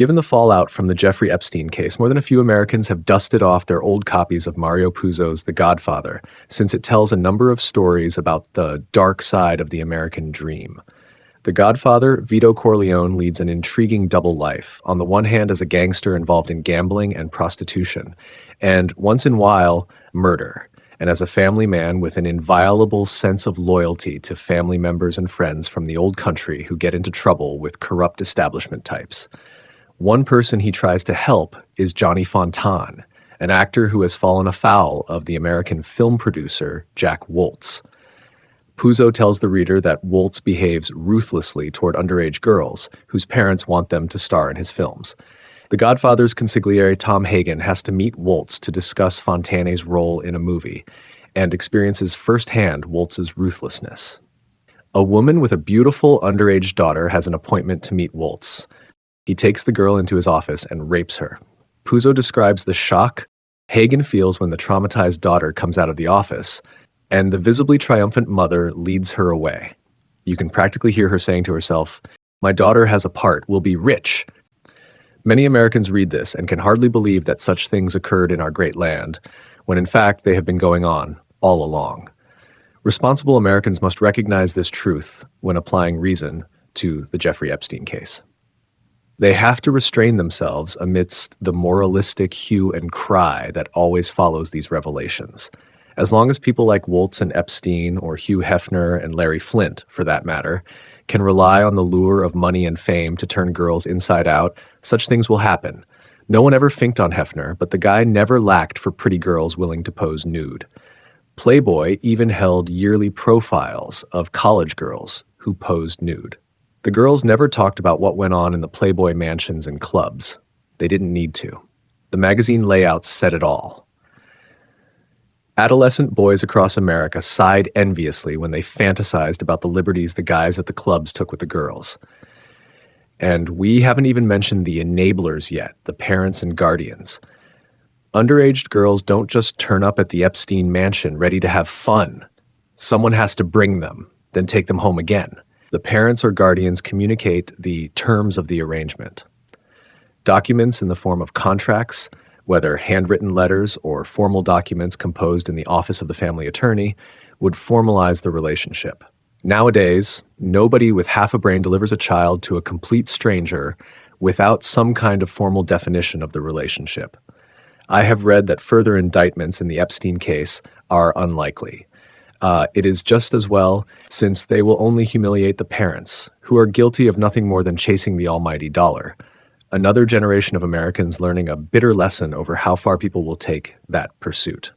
Given the fallout from the Jeffrey Epstein case, more than a few Americans have dusted off their old copies of Mario Puzo's The Godfather, since it tells a number of stories about the dark side of the American dream. The Godfather, Vito Corleone, leads an intriguing double life, on the one hand as a gangster involved in gambling and prostitution, and once in a while, murder, and as a family man with an inviolable sense of loyalty to family members and friends from the old country who get into trouble with corrupt establishment types. One person he tries to help is Johnny Fontane, an actor who has fallen afoul of the American film producer Jack Woltz. Puzo tells the reader that Woltz behaves ruthlessly toward underage girls whose parents want them to star in his films. The Godfather's consigliere Tom Hagen has to meet Woltz to discuss Fontane's role in a movie and experiences firsthand Woltz's ruthlessness. A woman with a beautiful underage daughter has an appointment to meet Woltz. He takes the girl into his office and rapes her. Puzo describes the shock Hagen feels when the traumatized daughter comes out of the office, and the visibly triumphant mother leads her away. You can practically hear her saying to herself, "My daughter has a part, will be rich." Many Americans read this and can hardly believe that such things occurred in our great land, when in fact they have been going on all along. Responsible Americans must recognize this truth when applying reason to the Jeffrey Epstein case. They have to restrain themselves amidst the moralistic hue and cry that always follows these revelations. As long as people like Woltz and Epstein, or Hugh Hefner and Larry Flynt, for that matter, can rely on the lure of money and fame to turn girls inside out, such things will happen. No one ever finked on Hefner, but the guy never lacked for pretty girls willing to pose nude. Playboy even held yearly profiles of college girls who posed nude. The girls never talked about what went on in the Playboy mansions and clubs. They didn't need to. The magazine layouts said it all. Adolescent boys across America sighed enviously when they fantasized about the liberties the guys at the clubs took with the girls. And we haven't even mentioned the enablers yet, the parents and guardians. Underage girls don't just turn up at the Epstein mansion ready to have fun. Someone has to bring them, then take them home again. The parents or guardians communicate the terms of the arrangement. Documents in the form of contracts, whether handwritten letters or formal documents composed in the office of the family attorney, would formalize the relationship. Nowadays, nobody with half a brain delivers a child to a complete stranger without some kind of formal definition of the relationship. I have read that further indictments in the Epstein case are unlikely. It is just as well, since they will only humiliate the parents, who are guilty of nothing more than chasing the almighty dollar. Another generation of Americans learning a bitter lesson over how far people will take that pursuit.